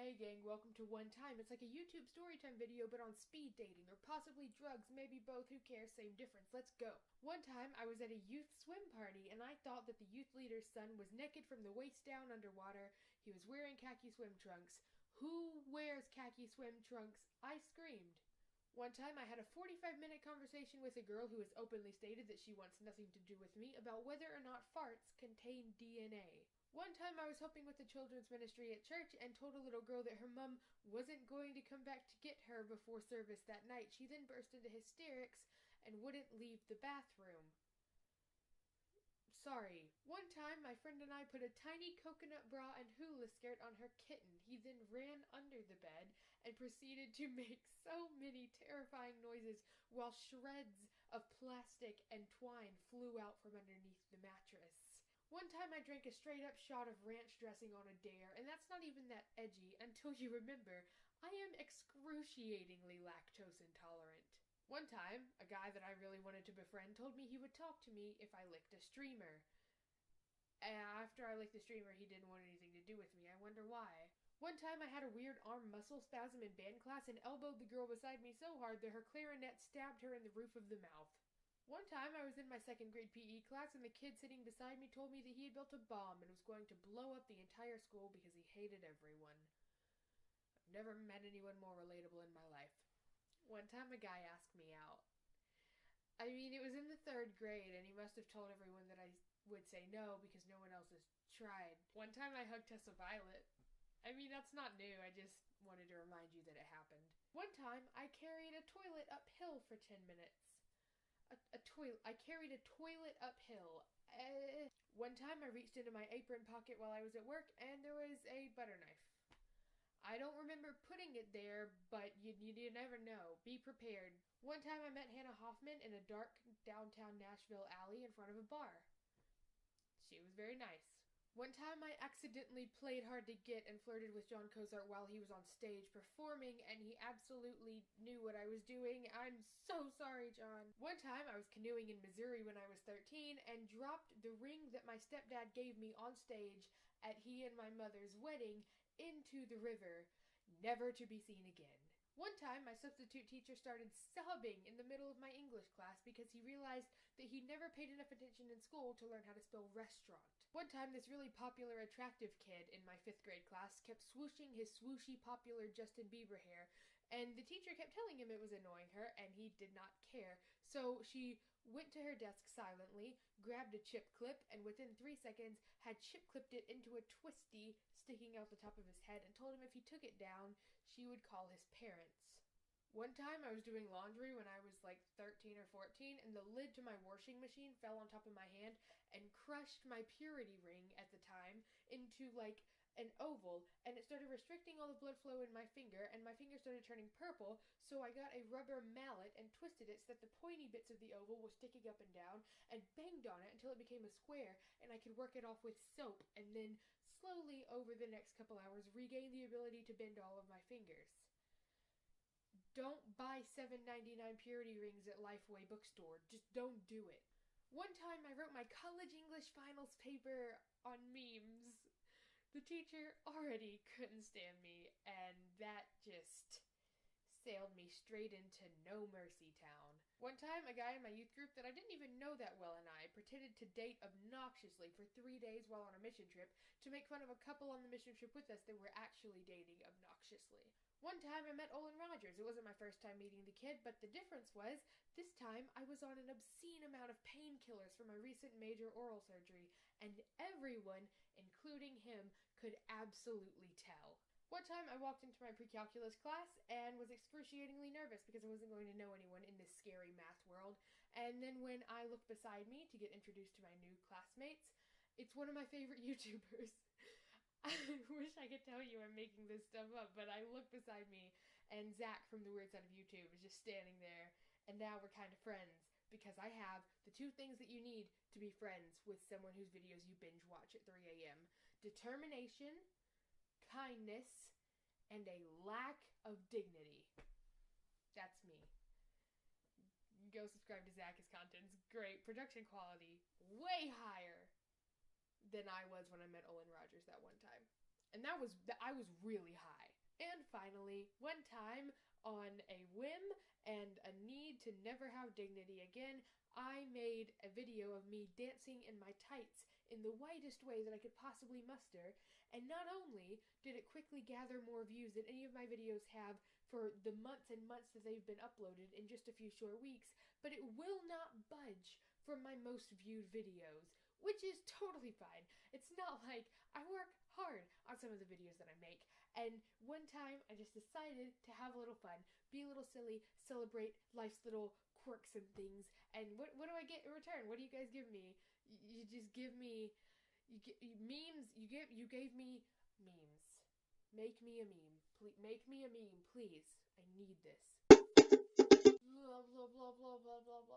Hey gang, welcome to One Time. It's like a YouTube storytime video but on speed dating, or possibly drugs, maybe both, who cares, same difference, let's go. One time I was at a youth swim party and I thought that the youth leader's son was naked from the waist down underwater. He was wearing khaki swim trunks. Who wears khaki swim trunks? I screamed. One time I had a 45-minute conversation with a girl who has openly stated that she wants nothing to do with me about whether or not farts contain DNA. One time I was helping with the children's ministry at church and told a little girl that her mom wasn't going to come back to get her before service that night. She then burst into hysterics and wouldn't leave the bathroom. Sorry. One time my friend and I put a tiny coconut bra and hula skirt on her kitten. He then ran under the bed and proceeded to make so many terrifying noises while shreds of plastic and twine flew out from underneath the mattress. One time I drank a straight-up shot of ranch dressing on a dare, and that's not even that edgy until you remember I am excruciatingly lactose intolerant. One time, a guy that I really wanted to befriend told me he would talk to me if I licked a streamer. After I licked the streamer, he didn't want anything to do with me. I wonder why. One time I had a weird arm muscle spasm in band class and elbowed the girl beside me so hard that her clarinet stabbed her in the roof of the mouth. One time I was in my second grade PE class and the kid sitting beside me told me that he had built a bomb and was going to blow up the entire school because he hated everyone. I've never met anyone more relatable in my life. One time a guy asked me out. I mean, it was in the third grade and he must have told everyone that I would say no because no one else has tried. One time I hugged Tessa Violet. I mean, that's not new, I just wanted to remind you that it happened. One time I carried a toilet uphill for 10 minutes. I carried a toilet uphill. One time I reached into my apron pocket while I was at work and there was a butter knife. I don't remember putting it there, but you never know. Be prepared. One time I met Hannah Hoffman in a dark downtown Nashville alley in front of a bar. She was very nice. One time I accidentally played hard to get and flirted with John Cozart while he was on stage performing, and he absolutely knew what I was doing. I'm so sorry, John. One time I was canoeing in Missouri when I was 13 and dropped the ring that my stepdad gave me on stage at he and my mother's wedding into the river, never to be seen again. One time, my substitute teacher started sobbing in the middle of my English class because he realized that he never paid enough attention in school to learn how to spell restaurant. One time, this really popular attractive kid in my 5th grade class kept swooshing his swooshy popular Justin Bieber hair, and the teacher kept telling him it was annoying her, and he did not care. So she went to her desk silently, grabbed a chip clip, and within 3 seconds had chip clipped it into a twisty sticking out the top of his head and told him if he took it down, she would call his parents. One time I was doing laundry when I was like 13 or 14, and the lid to my washing machine fell on top of my hand and crushed my purity ring at the time into like an oval, and it started restricting all the blood flow in my finger, and my finger started turning purple, so I got a rubber mallet and twisted it so that the pointy bits of the oval were sticking up and down, and banged on it until it became a square, and I could work it off with soap, and then slowly over the next couple hours regain the ability to bend all of my fingers. Don't buy $7.99 purity rings at Lifeway bookstore. Just don't do it. One time I wrote my college English finals paper on memes. The teacher already couldn't stand me, and that just sailed me straight into No Mercy Town. One time, a guy in my youth group that I didn't even know that well and I pretended to date obnoxiously for 3 days while on a mission trip to make fun of a couple on the mission trip with us that were actually dating obnoxiously. One time I met Olin Rogers. It wasn't my first time meeting the kid, but the difference was, this time I was on an obscene amount of painkillers for my recent major oral surgery, and everyone, including him, could absolutely tell. One time I walked into my pre-calculus class and was excruciatingly nervous because I wasn't going to know anyone in this scary math world, and then when I looked beside me to get introduced to my new classmates, it's one of my favorite YouTubers. I wish I could tell you I'm making this stuff up, but I look beside me, and Zach from The Weird Side of YouTube is just standing there, and now we're kind of friends, because I have the 2 things that you need to be friends with someone whose videos you binge watch at 3 a.m. Determination, kindness, and a lack of dignity. That's me. Go subscribe to Zach. His content's great. Production quality, way higher than I was when I met Olin Rogers that one time. And I was really high. And finally, one time, on a whim and a need to never have dignity again, I made a video of me dancing in my tights in the whitest way that I could possibly muster, and not only did it quickly gather more views than any of my videos have for the months and months that they've been uploaded in just a few short weeks, but it will not budge from my most viewed videos, which is totally fine. It's not like I work hard on some of the videos that I make, and one time I just decided to have a little fun, be a little silly, celebrate life's little quirks and things, and what do I get in return? What do you guys give me? You just give me memes. You gave me memes. Make me a meme. Make me a meme, please. I need this. Blah, blah, blah, blah, blah, blah, blah.